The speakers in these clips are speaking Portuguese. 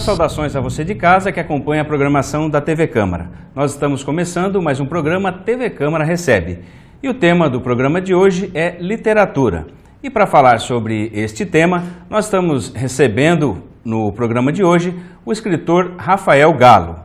Saudações a você de casa que acompanha a programação da TV Câmara. Nós estamos começando mais um programa TV Câmara Recebe. E o tema do programa de hoje é literatura. E para falar sobre este tema, nós estamos recebendo no programa de hoje o escritor Rafael Galo.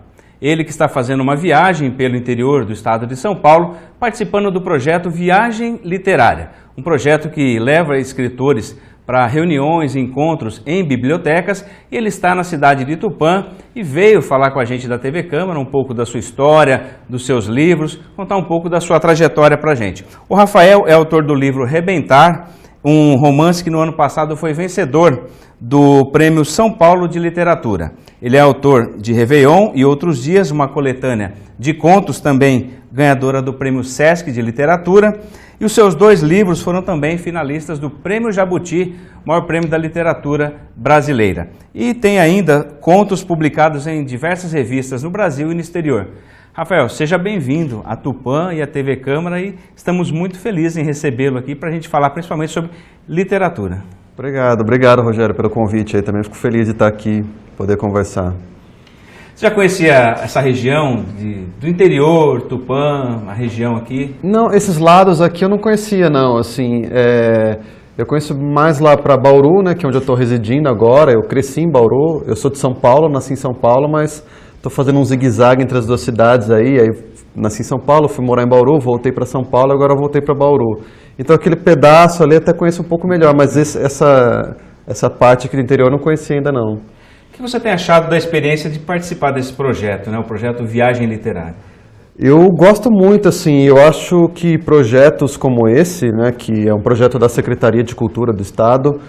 Ele que está fazendo uma viagem pelo interior do estado de São Paulo, participando do projeto Viagem Literária, um projeto que leva escritores para reuniões e encontros em bibliotecas. E ele está na cidade de Tupã e veio falar com a gente da TV Câmara um pouco da sua história, dos seus livros, contar um pouco da sua trajetória para a gente. O Rafael é autor do livro Rebentar, um romance que no ano passado foi vencedor do Prêmio São Paulo de Literatura. Ele é autor de Réveillon e Outros Dias, uma coletânea de contos também ganhadora do Prêmio Sesc de Literatura. E os seus dois livros foram também finalistas do Prêmio Jabuti, maior prêmio da literatura brasileira. E tem ainda contos publicados em diversas revistas no Brasil e no exterior. Rafael, seja bem-vindo a Tupã e à TV Câmara e estamos muito felizes em recebê-lo aqui para a gente falar principalmente sobre literatura. Obrigado, Rogério, pelo convite. Eu também fico feliz de estar aqui, poder conversar. Você já conhecia essa região do interior, Tupã, a região aqui? Não, esses lados aqui eu não conhecia, não. Assim, eu conheço mais lá para Bauru, né, que é onde eu estou residindo agora. Eu cresci em Bauru, eu sou de São Paulo, nasci em São Paulo, mas estou fazendo um zigue-zague entre as duas cidades aí. Nasci em São Paulo, fui morar em Bauru, voltei para São Paulo, agora voltei para Bauru. Então aquele pedaço ali até conheço um pouco melhor, mas essa parte aqui do interior eu não conhecia ainda não. O que você tem achado da experiência de participar desse projeto, né? O projeto Viagem Literária? Eu gosto muito, assim, eu acho que projetos como esse, né, que é um projeto da Secretaria de Cultura do Estado,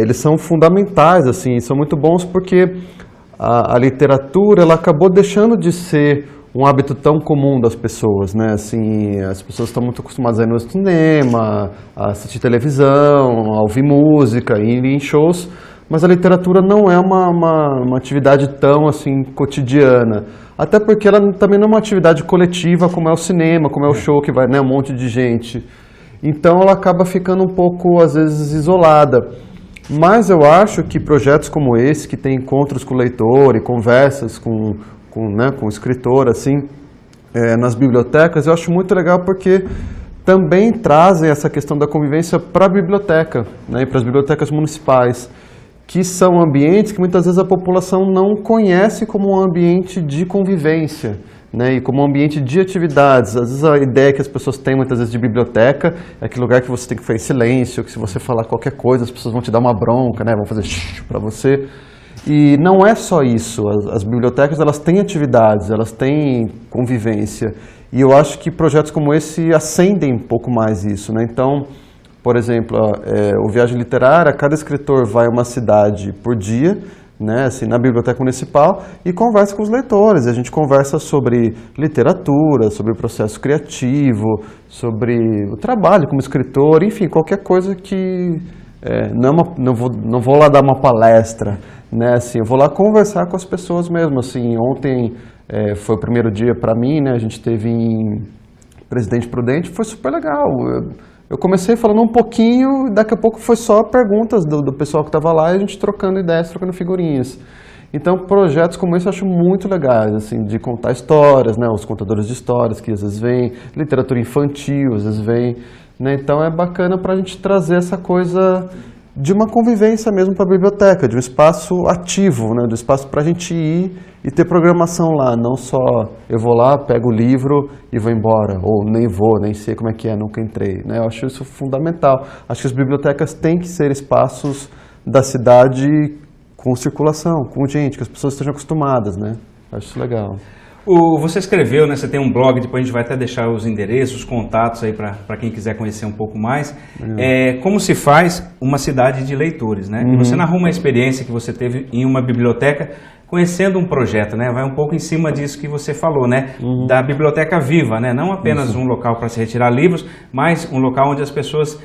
eles são fundamentais, assim, são muito bons porque a literatura ela acabou deixando de ser um hábito tão comum das pessoas, né? Assim, as pessoas estão muito acostumadas a ir no cinema, a assistir televisão, a ouvir música, ir em shows, mas a literatura não é uma atividade tão assim cotidiana, até porque ela também não é uma atividade coletiva como é o cinema, como é o show que vai, né, um monte de gente. Então ela acaba ficando um pouco às vezes isolada. Mas eu acho que projetos como esse, que tem encontros com o leitor e conversas com o escritor, assim, nas bibliotecas, eu acho muito legal porque também trazem essa questão da convivência para a biblioteca, né, e para as bibliotecas municipais, que são ambientes que muitas vezes a população não conhece como um ambiente de convivência, né, e como um ambiente de atividades. Às vezes a ideia que as pessoas têm muitas vezes de biblioteca é aquele lugar que você tem que ficar em silêncio, que se você falar qualquer coisa as pessoas vão te dar uma bronca, né, vão fazer para você. E não é só isso, as bibliotecas elas têm atividades, elas têm convivência. E eu acho que projetos como esse acendem um pouco mais isso, né? Então, por exemplo, o Viagem Literária, cada escritor vai a uma cidade por dia, né, assim, na biblioteca municipal e conversa com os leitores. A gente conversa sobre literatura, sobre o processo criativo, sobre o trabalho como escritor, enfim, qualquer coisa que não vou lá dar uma palestra, né, assim, eu vou lá conversar com as pessoas mesmo. Assim, ontem foi o primeiro dia para mim, né, a gente teve em Presidente Prudente, foi super legal. Eu comecei falando um pouquinho e daqui a pouco foi só perguntas do pessoal que estava lá e a gente trocando ideias, trocando figurinhas. Então, projetos como esse eu acho muito legais, assim, de contar histórias, né, os contadores de histórias que às vezes vêm, literatura infantil às vezes vem, né, então é bacana para a gente trazer essa coisa de uma convivência mesmo para a biblioteca, de um espaço ativo, né, do espaço para a gente ir e ter programação lá, não só eu vou lá, pego o livro e vou embora, ou nem vou, nem sei como é que é, nunca entrei, né? Eu acho isso fundamental. Acho que as bibliotecas têm que ser espaços da cidade com circulação, com gente, que as pessoas estejam acostumadas, né? Acho isso legal. Você escreveu, né? Você tem um blog, depois a gente vai até deixar os endereços, os contatos aí para quem quiser conhecer um pouco mais. Como se faz uma cidade de leitores, né? E você narrou uma experiência que você teve em uma biblioteca conhecendo um projeto, né? Vai um pouco em cima disso que você falou, né? Da biblioteca viva, né? Não apenas um local para se retirar livros, mas um local onde as pessoas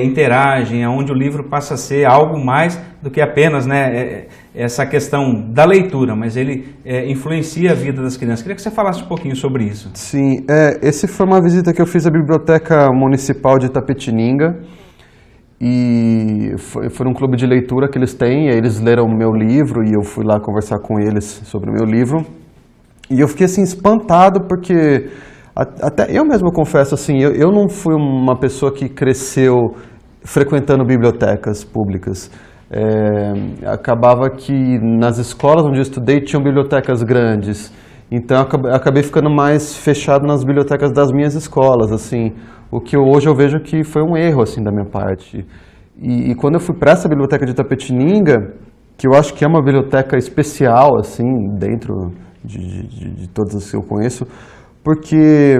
interagem, onde o livro passa a ser algo mais do que apenas, né, essa questão da leitura, mas ele influencia a vida das crianças. Queria que você falasse um pouquinho sobre isso. Sim, essa foi uma visita que eu fiz à Biblioteca Municipal de Itapetininga E foi num clube de leitura que eles têm, e aí eles leram o meu livro e eu fui lá conversar com eles sobre o meu livro. E eu fiquei assim espantado porque, até eu mesmo confesso assim, eu não fui uma pessoa que cresceu frequentando bibliotecas públicas. Acabava que nas escolas onde eu estudei tinham bibliotecas grandes, então eu acabei ficando mais fechado nas bibliotecas das minhas escolas, assim, o que hoje eu vejo que foi um erro assim da minha parte. E quando eu fui para essa biblioteca de Itapetininga, que eu acho que é uma biblioteca especial assim dentro de todas as que eu conheço, porque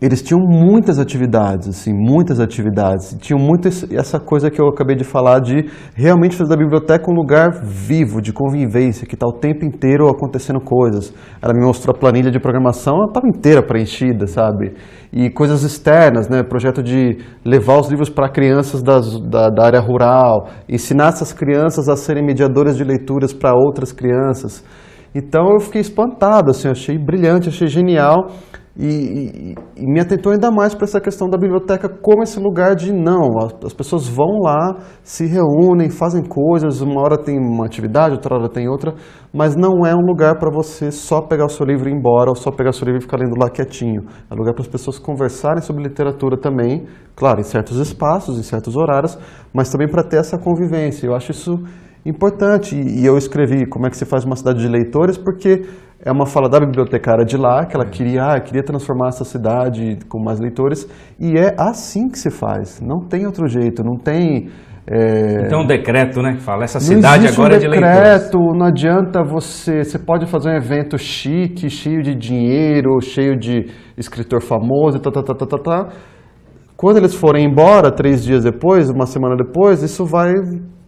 eles tinham muitas atividades, assim, muitas atividades. Tinham muito essa coisa que eu acabei de falar de realmente fazer da biblioteca um lugar vivo, de convivência, que está o tempo inteiro acontecendo coisas. Ela me mostrou a planilha de programação, ela estava inteira preenchida, sabe? E coisas externas, né? Projeto de levar os livros para crianças da área rural, ensinar essas crianças a serem mediadoras de leituras para outras crianças. Então eu fiquei espantado, assim, eu achei brilhante, achei genial. E me atentou ainda mais para essa questão da biblioteca como esse lugar de não, as pessoas vão lá, se reúnem, fazem coisas, uma hora tem uma atividade, outra hora tem outra, mas não é um lugar para você só pegar o seu livro e ir embora, ou só pegar o seu livro e ficar lendo lá quietinho. É um lugar para as pessoas conversarem sobre literatura também, claro, em certos espaços, em certos horários, mas também para ter essa convivência. Eu acho isso importante, e eu escrevi Como é que se faz uma cidade de leitores, porque é uma fala da bibliotecária de lá, que ela queria transformar essa cidade com mais leitores, e é assim que se faz, não tem outro jeito, não tem... Então um decreto, né, que fala, essa cidade agora é de leitores. Não existe um decreto, não adianta você pode fazer um evento chique, cheio de dinheiro, cheio de escritor famoso, Quando eles forem embora, 3 dias depois, uma semana depois, isso vai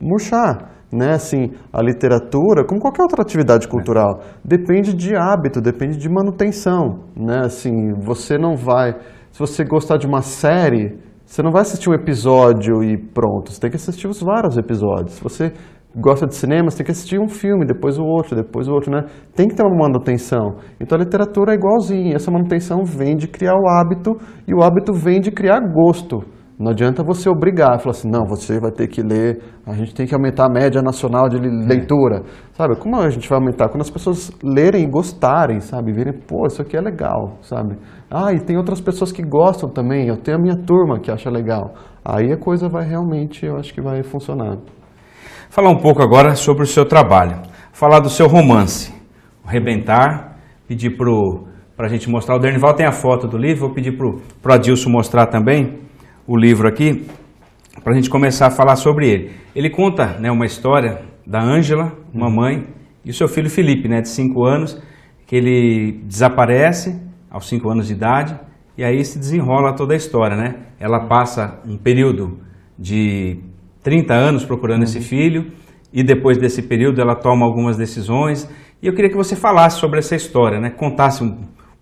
murchar. Né, assim, a literatura, como qualquer outra atividade cultural, depende de hábito, depende de manutenção, né, assim, você não vai, se você gostar de uma série, você não vai assistir um episódio e pronto, você tem que assistir os vários episódios. Se você gosta de cinema, você tem que assistir um filme, depois o outro, né, tem que ter uma manutenção. Então a literatura é igualzinha, essa manutenção vem de criar o hábito e o hábito vem de criar gosto. Não adianta você obrigar, falar assim, não, você vai ter que ler, a gente tem que aumentar a média nacional de leitura. Sabe, como a gente vai aumentar? Quando as pessoas lerem e gostarem, sabe, virem, pô, isso aqui é legal, sabe? Ah, e tem outras pessoas que gostam também, eu tenho a minha turma que acha legal. Aí a coisa vai realmente, eu acho que vai funcionar. Falar um pouco agora sobre o seu trabalho, falar do seu romance, o Rebentar, pedir para a gente mostrar, o Dernival tem a foto do livro, vou pedir para o Adilson mostrar também o livro aqui, para a gente começar a falar sobre ele. Ele conta, né, uma história da Ângela, uma mãe, e o seu filho Felipe, né, de 5 anos, que ele desaparece aos 5 anos de idade, e aí se desenrola toda a história, né? Ela passa um período de 30 anos procurando esse filho, e depois desse período ela toma algumas decisões, e eu queria que você falasse sobre essa história, né? Contasse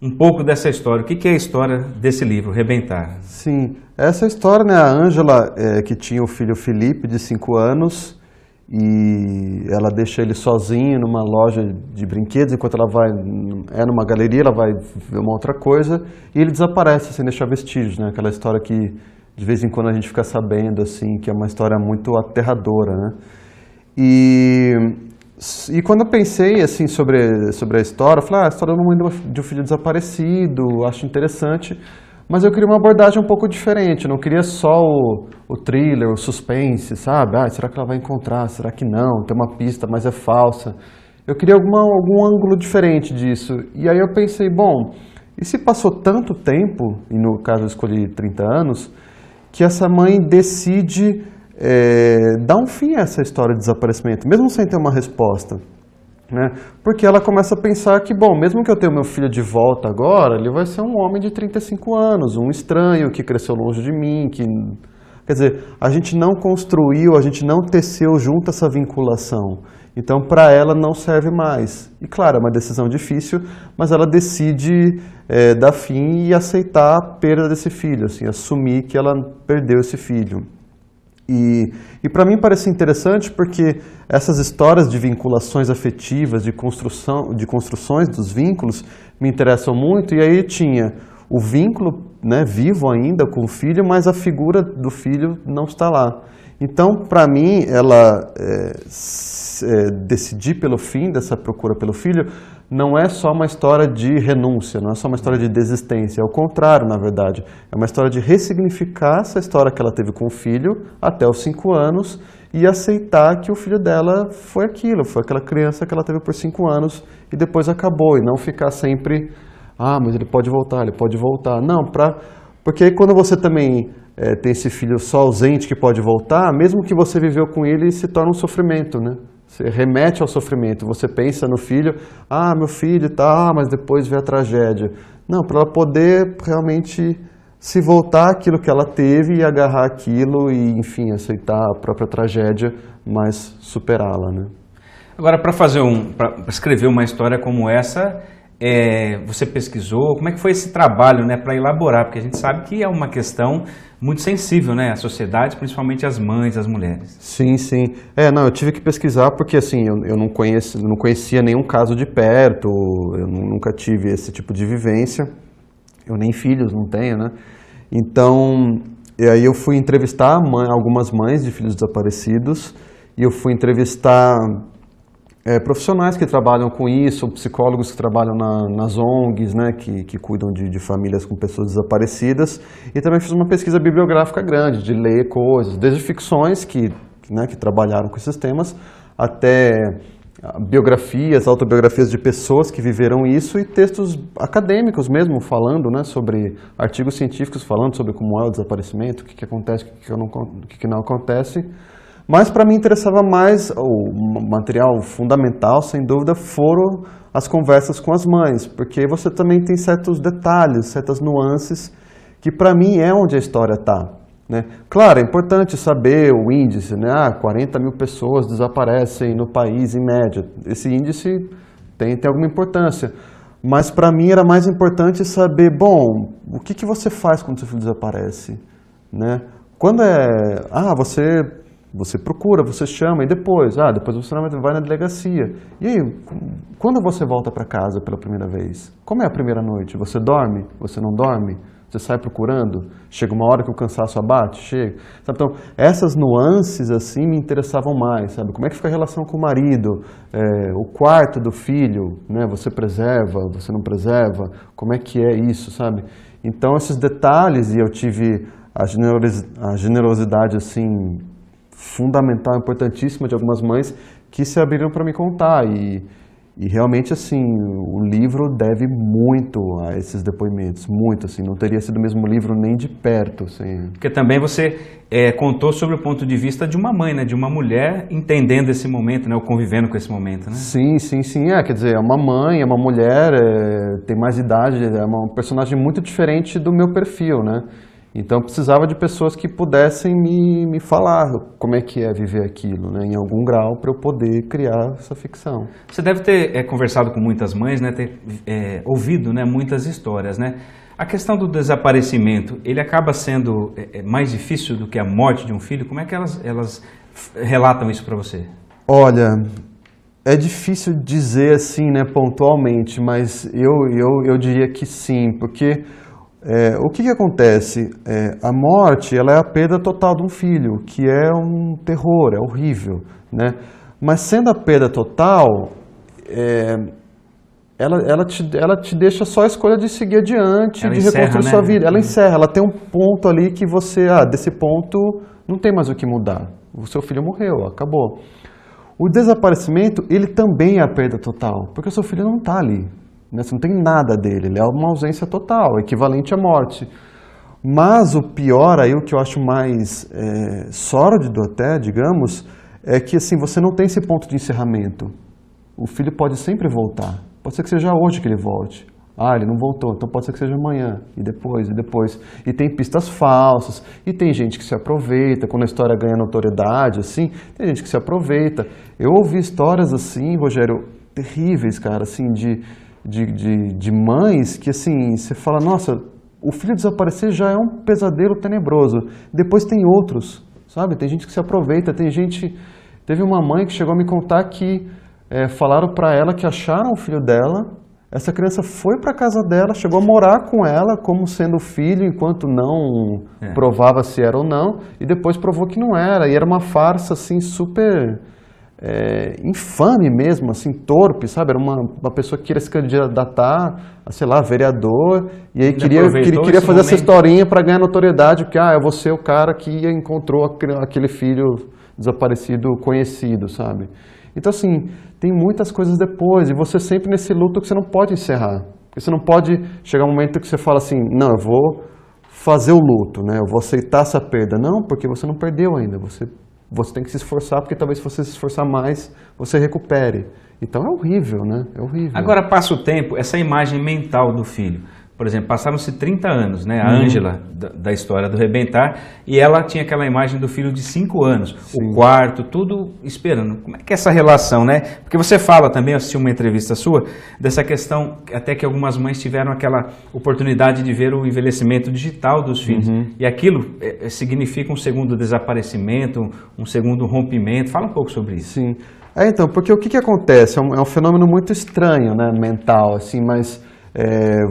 um pouco dessa história. O que é a história desse livro, Rebentar? Sim, essa história, né, a Ângela, que tinha o filho Felipe, de 5 anos, e ela deixa ele sozinho numa loja de brinquedos, enquanto ela vai, numa galeria, ela vai ver uma outra coisa, e ele desaparece sem deixar vestígios, né, aquela história que de vez em quando a gente fica sabendo, assim, que é uma história muito aterradora, né. E quando eu pensei assim, sobre a história, eu falei, a história de um filho desaparecido, acho interessante, mas eu queria uma abordagem um pouco diferente, eu não queria só o thriller, o suspense, sabe? Será que ela vai encontrar? Será que não? Tem uma pista, mas é falsa. Eu queria algum ângulo diferente disso. E aí eu pensei, bom, e se passou tanto tempo, e no caso eu escolhi 30 anos, que essa mãe decide dar um fim a essa história de desaparecimento, mesmo sem ter uma resposta, né? Porque ela começa a pensar que, bom, mesmo que eu tenha meu filho de volta agora, ele vai ser um homem de 35 anos, um estranho que cresceu longe de mim, quer dizer, a gente não construiu, a gente não teceu junto essa vinculação. Então, para ela não serve mais. E claro, é uma decisão difícil, mas ela decide dar fim e aceitar a perda desse filho, assim, assumir que ela perdeu esse filho. E para mim parece interessante porque essas histórias de vinculações afetivas, de construções dos vínculos, me interessam muito. E aí tinha o vínculo, né, vivo ainda com o filho, mas a figura do filho não está lá. Então, para mim, ela decidir pelo fim dessa procura pelo filho não é só uma história de renúncia, não é só uma história de desistência, é o contrário, na verdade. É uma história de ressignificar essa história que ela teve com o filho até os 5 anos e aceitar que o filho dela foi aquilo, foi aquela criança que ela teve por 5 anos e depois acabou, e não ficar sempre, mas ele pode voltar, ele pode voltar. Não, porque aí quando você também tem esse filho só ausente que pode voltar, mesmo que você viveu com ele, se torna um sofrimento, né? Você remete ao sofrimento, você pensa no filho, meu filho tá, mas depois vê a tragédia. Não, para ela poder realmente se voltar àquilo que ela teve e agarrar aquilo e, enfim, aceitar a própria tragédia, mas superá-la, né? Agora, para escrever uma história como essa, você pesquisou, como é que foi esse trabalho, né, para elaborar? Porque a gente sabe que é uma questão muito sensível, né, à sociedade, principalmente às mães, às mulheres. Sim, sim. Eu tive que pesquisar porque, assim, eu não conhecia nenhum caso de perto, eu nunca tive esse tipo de vivência, eu nem filhos não tenho, né? Então, e aí eu fui entrevistar algumas mães de filhos desaparecidos e eu fui entrevistar profissionais que trabalham com isso, psicólogos que trabalham nas ONGs, né, que cuidam de famílias com pessoas desaparecidas, e também fiz uma pesquisa bibliográfica grande, de ler coisas, desde ficções que trabalharam com esses temas, até biografias, autobiografias de pessoas que viveram isso e textos acadêmicos mesmo, falando, né, sobre artigos científicos, falando sobre como é o desaparecimento, o que acontece, o que não acontece. Mas para mim interessava mais, o material fundamental, sem dúvida, foram as conversas com as mães, porque você também tem certos detalhes, certas nuances, que para mim é onde a história está, né? Claro, é importante saber o índice, né? 40 mil pessoas desaparecem no país em média. Esse índice tem alguma importância, mas para mim era mais importante saber, bom, o que você faz quando seu filho desaparece, né? Quando você procura, você chama e depois você vai na delegacia. E aí, quando você volta para casa pela primeira vez? Como é a primeira noite? Você dorme? Você não dorme? Você sai procurando? Chega uma hora que o cansaço abate? Chega. Sabe? Então, essas nuances assim me interessavam mais, sabe? Como é que fica a relação com o marido? O quarto do filho, né? Você preserva? Você não preserva? Como é que é isso, sabe? Então, esses detalhes, e eu tive a generosidade assim fundamental, importantíssima de algumas mães que se abriram para me contar e realmente assim o livro deve muito a esses depoimentos, muito assim, não teria sido o mesmo livro nem de perto, assim. Porque também você contou sobre o ponto de vista de uma mãe, né, de uma mulher entendendo esse momento, né, ou convivendo com esse momento, né? Sim, quer dizer, é uma mãe, é uma mulher, tem mais idade, é uma personagem muito diferente do meu perfil, né? Então, precisava de pessoas que pudessem me falar como é que é viver aquilo, né, em algum grau, para eu poder criar essa ficção. Você deve ter conversado com muitas mães, né, ter ouvido, né, muitas histórias, né? A questão do desaparecimento, ele acaba sendo mais difícil do que a morte de um filho? Como é que elas relatam isso para você? Olha, é difícil dizer assim, né, pontualmente, mas eu diria que sim, porque o que acontece? A morte, ela é a perda total de um filho, que é um terror, é horrível, né? Mas sendo a perda total, ela te deixa só a escolha de seguir adiante, de reconstruir sua vida. Ela encerra, ela tem um ponto ali que você, desse ponto não tem mais o que mudar. O seu filho morreu, acabou. O desaparecimento, ele também é a perda total, porque o seu filho não está ali. Você não tem nada dele, ele é uma ausência total, equivalente à morte. Mas o pior, aí o que eu acho mais sórdido até, digamos, é que assim, você não tem esse ponto de encerramento. O filho pode sempre voltar, pode ser que seja hoje que ele volte. Ele não voltou, então pode ser que seja amanhã, e depois. E tem pistas falsas, e tem gente que se aproveita, quando a história ganha notoriedade, assim, tem gente que se aproveita. Eu ouvi histórias assim, Rogério, terríveis, cara, assim, de mães que, assim, você fala, nossa, o filho desaparecer já é um pesadelo tenebroso. Depois tem outros, sabe? Tem gente que se aproveita, teve uma mãe que chegou a me contar que falaram para ela que acharam o filho dela essa criança foi para a casa dela, chegou a morar com ela como sendo filho, enquanto não provava se era ou não, e depois provou que não era. E era uma farsa assim super infame mesmo, assim, torpe, sabe? Era uma pessoa que queria se candidatar a, sei lá, vereador, e aí queria fazer essa historinha para ganhar notoriedade, porque eu vou ser o cara que encontrou aquele filho desaparecido conhecido, sabe? Então, assim, tem muitas coisas depois, e você sempre nesse luto que você não pode encerrar. Porque você não pode chegar um momento que você fala assim, não, eu vou fazer o luto, né? Eu vou aceitar essa perda. Não, porque você não perdeu ainda, você tem que se esforçar, porque talvez se você se esforçar mais, você recupere. Então é horrível, né? É horrível. Agora passa o tempo, essa imagem mental do filho. Por exemplo, passaram-se 30 anos, né? A Ângela, da história do Rebentar, e ela tinha aquela imagem do filho de 5 anos, o quarto, tudo esperando. Como é que é essa relação, né? Porque você fala também, eu assisti uma entrevista sua, dessa questão, até que algumas mães tiveram aquela oportunidade de ver o envelhecimento digital dos filhos. E aquilo significa um segundo desaparecimento, um segundo rompimento. Fala um pouco sobre isso. Sim. Então, porque o que acontece? É um fenômeno muito estranho, né? Mental, assim, mas...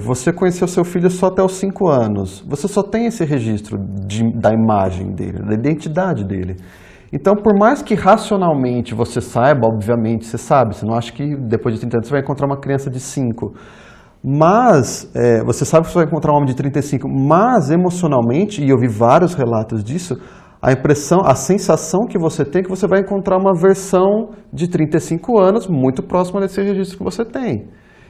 você conheceu seu filho só até os 5 anos. Você só tem esse registro da imagem dele, da identidade dele. Então, por mais que racionalmente você saiba, obviamente você sabe, você não acha que depois de 30 anos você vai encontrar uma criança de 5. Mas, você sabe que você vai encontrar um homem de 35, mas emocionalmente, e eu vi vários relatos disso, a impressão, a sensação que você tem é que você vai encontrar uma versão de 35 anos muito próxima desse registro que você tem.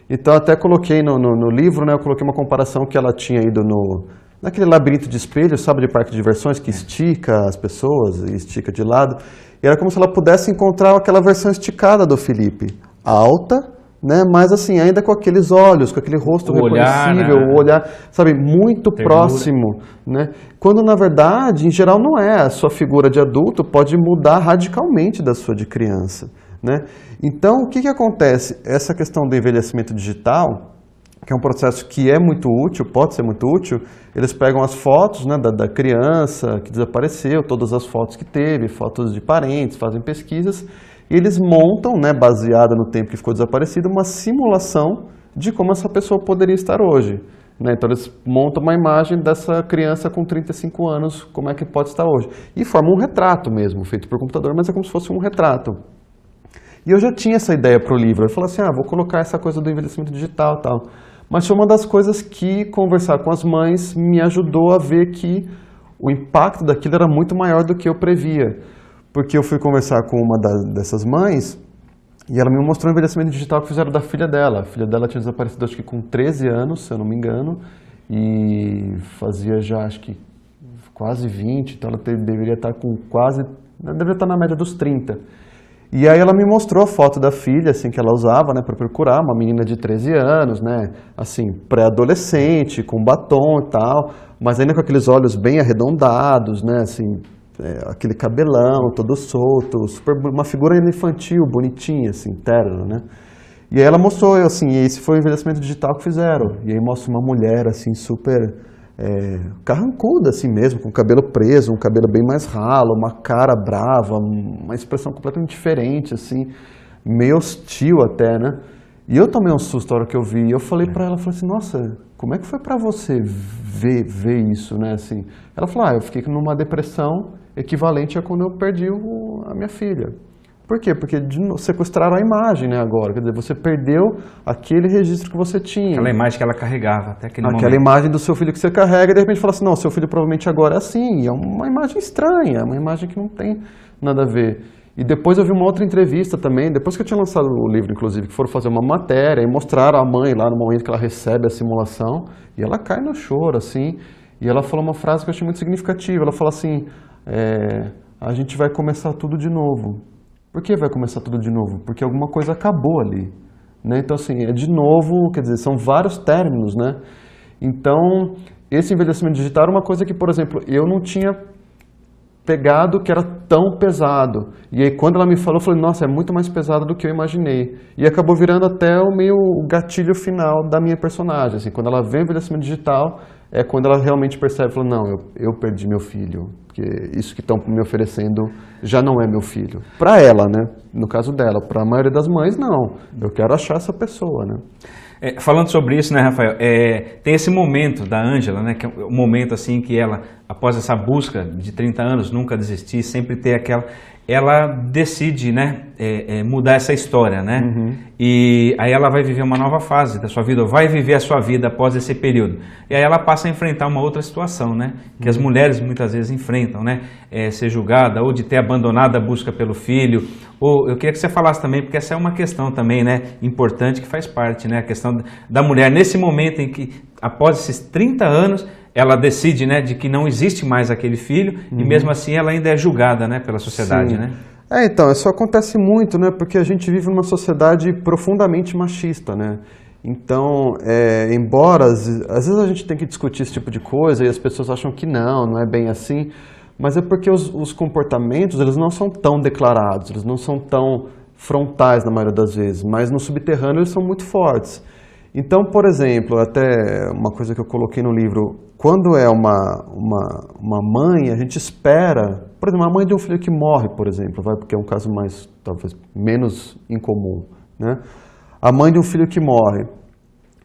Então, até coloquei no livro, né, eu coloquei uma comparação que ela tinha ido naquele labirinto de espelhos, sabe, de parque de diversões, que estica as pessoas e estica de lado. E era como se ela pudesse encontrar aquela versão esticada do Felipe, alta, né, mas assim, ainda com aqueles olhos, com aquele rosto reconhecível, o olhar, sabe, muito próximo, né? Quando, na verdade, em geral não é. A sua figura de adulto pode mudar radicalmente da sua de criança. Né? Então, o que acontece? Essa questão do envelhecimento digital, que é um processo que é muito útil, pode ser muito útil, eles pegam as fotos, né, da criança que desapareceu, todas as fotos que teve, fotos de parentes, fazem pesquisas, e eles montam, né, baseada no tempo que ficou desaparecido, uma simulação de como essa pessoa poderia estar hoje. Né? Então, eles montam uma imagem dessa criança com 35 anos, como é que pode estar hoje. E formam um retrato mesmo, feito por computador, mas é como se fosse um retrato. E eu já tinha essa ideia para o livro. Eu falei assim, vou colocar essa coisa do envelhecimento digital e tal. Mas foi uma das coisas que conversar com as mães me ajudou a ver que o impacto daquilo era muito maior do que eu previa. Porque eu fui conversar com uma dessas mães e ela me mostrou o envelhecimento digital que fizeram da filha dela. A filha dela tinha desaparecido, acho que com 13 anos, se eu não me engano, e fazia já, acho que quase 20, então ela deveria estar com deveria estar na média dos 30. E aí ela me mostrou a foto da filha, assim, que ela usava, né, para procurar, uma menina de 13 anos, né, assim, pré-adolescente, com batom e tal, mas ainda com aqueles olhos bem arredondados, né, assim, aquele cabelão todo solto, uma figura infantil, bonitinha, assim, terna, né. E aí ela mostrou, assim, esse foi o envelhecimento digital que fizeram, e aí mostra uma mulher, assim, super... carrancuda assim mesmo, com o cabelo preso, um cabelo bem mais ralo, uma cara brava, uma expressão completamente diferente, assim, meio hostil até, né? E eu tomei um susto na hora que eu vi, eu falei pra ela, falei assim, nossa, como é que foi pra você ver isso, né, assim? Ela falou, eu fiquei numa depressão equivalente a quando eu perdi a minha filha. Por quê? Porque sequestraram a imagem, né, agora. Quer dizer, você perdeu aquele registro que você tinha. Aquela imagem que ela carregava até aquele momento. Aquela imagem do seu filho que você carrega e de repente fala assim, não, seu filho provavelmente agora é assim. E é uma imagem estranha, é uma imagem que não tem nada a ver. E depois eu vi uma outra entrevista também, depois que eu tinha lançado o livro, inclusive, que foram fazer uma matéria e mostraram a mãe lá no momento que ela recebe a simulação e ela cai no choro, assim. E ela falou uma frase que eu achei muito significativa. Ela falou assim, a gente vai começar tudo de novo. Por que vai começar tudo de novo? Porque alguma coisa acabou ali, né? Então, assim, é de novo, quer dizer, são vários términos, né? Então, esse envelhecimento digital era uma coisa que, por exemplo, eu não tinha pegado que era tão pesado. E aí, quando ela me falou, eu falei, nossa, é muito mais pesado do que eu imaginei. E acabou virando até o gatilho final da minha personagem. Assim, quando ela vê o envelhecimento digital, é quando ela realmente percebe, fala, não, eu perdi meu filho. Porque isso que estão me oferecendo já não é meu filho. Para ela, né? No caso dela. Para a maioria das mães, não. Eu quero achar essa pessoa, né? Falando sobre isso, né, Rafael, tem esse momento da Ângela, né, que é um momento assim que ela, após essa busca de 30 anos, nunca desistir, sempre ter aquela... Ela decide, né, mudar essa história, né? E aí ela vai viver uma nova fase da sua vida, ou vai viver a sua vida após esse período. E aí ela passa a enfrentar uma outra situação, né? Que as mulheres muitas vezes enfrentam, né? Ser julgada, ou de ter abandonado a busca pelo filho. Ou eu queria que você falasse também, porque essa é uma questão também, né, importante, que faz parte, né? A questão da mulher nesse momento em que, após esses 30 anos, ela decide, né, de que não existe mais aquele filho, e mesmo assim ela ainda é julgada, né, pela sociedade, Sim. né? Então, isso acontece muito, né, porque a gente vive numa sociedade profundamente machista, né? Então, embora às vezes a gente tem que discutir esse tipo de coisa e as pessoas acham que não é bem assim, mas é porque os comportamentos, eles não são tão declarados, eles não são tão frontais na maioria das vezes, mas no subterrâneo eles são muito fortes. Então, por exemplo, até uma coisa que eu coloquei no livro, quando é uma mãe, a gente espera, por exemplo, a mãe de um filho que morre, por exemplo, porque é um caso mais, talvez, menos incomum, né? A mãe de um filho que morre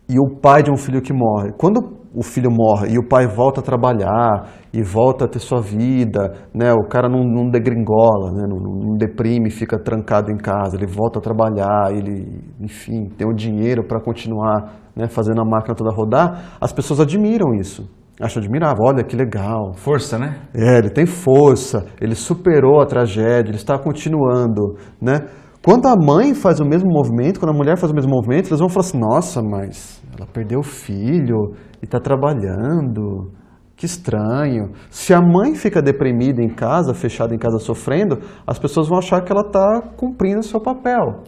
e o pai de um filho que morre. Quando o filho morre e o pai volta a trabalhar e volta a ter sua vida, né? O cara não degringola, né? Não deprime, fica trancado em casa, ele volta a trabalhar, ele, enfim, tem o dinheiro para continuar, né, fazendo a máquina toda rodar, as pessoas admiram isso. Acham admirável, olha que legal. Força, né? Ele tem força, ele superou a tragédia, ele está continuando, né? Quando a mãe faz o mesmo movimento, quando a mulher faz o mesmo movimento, eles vão falar assim, nossa, mas ela perdeu o filho e está trabalhando, que estranho. Se a mãe fica deprimida em casa, fechada em casa sofrendo, as pessoas vão achar que ela está cumprindo o seu papel.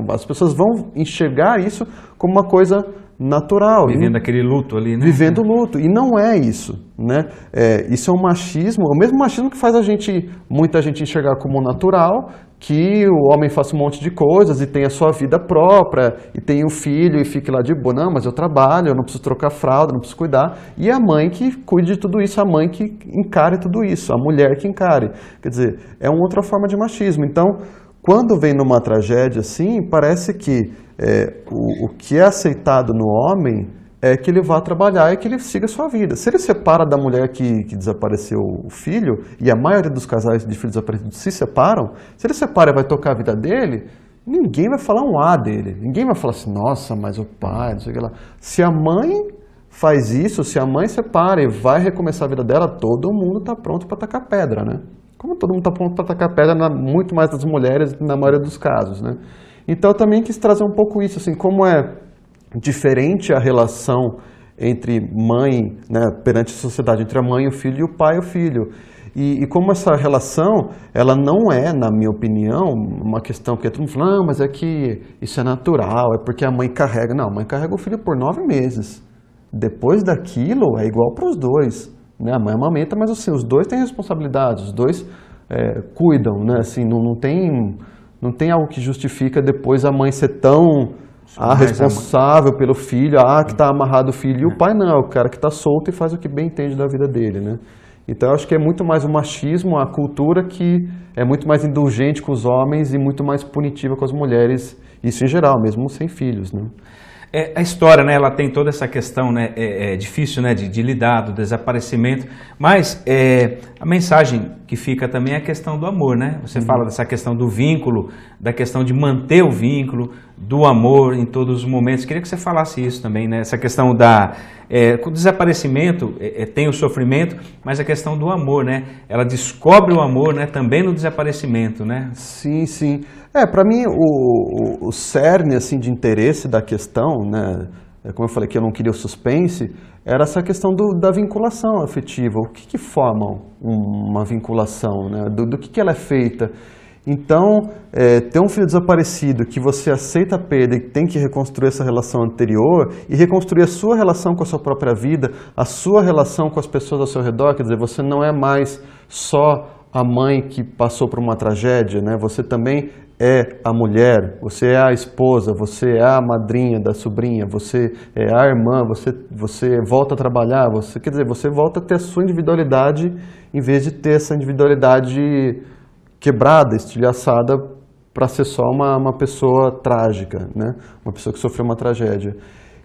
As pessoas vão enxergar isso como uma coisa natural. Vivendo aquele luto ali, né? Vivendo luto. E não é isso, né? Isso é um machismo, o mesmo machismo que faz muita gente enxergar como natural, que o homem faça um monte de coisas e tenha a sua vida própria, e tenha um filho e fique lá de boa. Não, mas eu trabalho, eu não preciso trocar fralda, não preciso cuidar. E a mãe que cuide de tudo isso, a mãe que encare tudo isso, a mulher que encare. Quer dizer, é uma outra forma de machismo. Então, quando vem numa tragédia assim, parece que o que é aceitado no homem é que ele vá trabalhar e que ele siga a sua vida. Se ele separa da mulher que desapareceu o filho, e a maioria dos casais de filhos desaparecidos se separam, se ele separa e vai tocar a vida dele, ninguém vai falar um A dele. Ninguém vai falar assim, nossa, mas o pai, não sei o que lá. Se a mãe faz isso, se a mãe separa e vai recomeçar a vida dela, todo mundo está pronto para tacar pedra, né? Como todo mundo está pronto para tacar pedra, muito mais das mulheres, na maioria dos casos, né? Então eu também quis trazer um pouco isso, assim, como é diferente a relação entre mãe, né, perante a sociedade, entre a mãe e o filho e o pai e o filho. E como essa relação, ela não é, na minha opinião, uma questão que todo mundo fala, não, mas é que isso é natural, é porque a mãe carrega. Não, a mãe carrega o filho por 9 meses. Depois daquilo, é igual para os dois. Né? A mãe amamenta, mas assim, os dois têm responsabilidade, os dois cuidam, né? Assim, não tem algo que justifica depois a mãe ser tão responsável pelo filho, que está amarrado o filho, e o pai não, é o cara que está solto e faz o que bem entende da vida dele, né? Então eu acho que é muito mais o machismo, a cultura que é muito mais indulgente com os homens e muito mais punitiva com as mulheres, isso em geral, mesmo sem filhos, né? A história, né, ela tem toda essa questão, né, difícil, né, de lidar, do desaparecimento, mas a mensagem que fica também é a questão do amor, né? Você fala dessa questão do vínculo, da questão de manter o vínculo, do amor em todos os momentos. Queria que você falasse isso também, né? Essa questão o desaparecimento tem o sofrimento, mas a questão do amor, né? Ela descobre o amor, né, também no desaparecimento, né? Sim, sim. Para mim, o cerne assim, de interesse da questão, né, como eu falei que eu não queria o suspense, era essa questão da vinculação afetiva. O que forma uma vinculação, né? Do que ela é feita. Então, ter um filho desaparecido que você aceita a perda e tem que reconstruir essa relação anterior e reconstruir a sua relação com a sua própria vida, a sua relação com as pessoas ao seu redor, quer dizer, você não é mais só a mãe que passou por uma tragédia, né? Você também é a mulher, você é a esposa, você é a madrinha da sobrinha, você é a irmã, você volta a trabalhar, quer dizer, você volta a ter a sua individualidade em vez de ter essa individualidade quebrada, estilhaçada para ser só uma pessoa trágica, né? Uma pessoa que sofreu uma tragédia.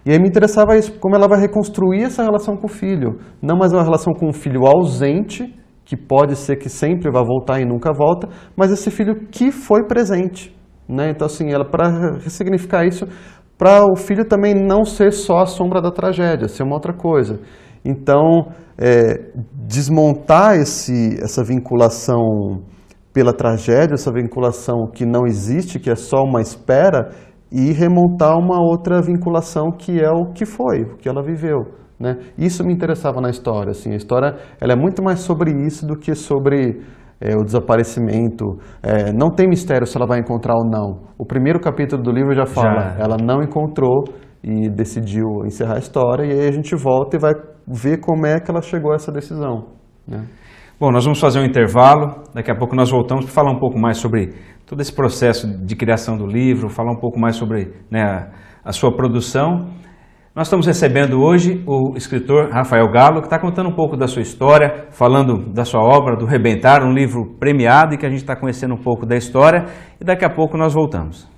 E aí me interessava isso, como ela vai reconstruir essa relação com o filho. Não mais uma relação com um filho ausente, que pode ser que sempre vá voltar e nunca volta, mas esse filho que foi presente, né? Então, assim, ela para ressignificar isso, para o filho também não ser só a sombra da tragédia, ser uma outra coisa. Então, desmontar essa vinculação pela tragédia, essa vinculação que não existe, que é só uma espera, e remontar uma outra vinculação que é o que foi, o que ela viveu, né? Isso me interessava na história, assim, a história ela é muito mais sobre isso do que sobre o desaparecimento. Não tem mistério se ela vai encontrar ou não. O primeiro capítulo do livro já fala, ela não encontrou e decidiu encerrar a história, e aí a gente volta e vai ver como é que ela chegou a essa decisão, né? Bom, nós vamos fazer um intervalo, daqui a pouco nós voltamos para falar um pouco mais sobre todo esse processo de criação do livro, falar um pouco mais sobre, né, a sua produção. Nós estamos recebendo hoje o escritor Rafael Galo, que está contando um pouco da sua história, falando da sua obra, do Rebentar, um livro premiado, e que a gente está conhecendo um pouco da história, e daqui a pouco nós voltamos.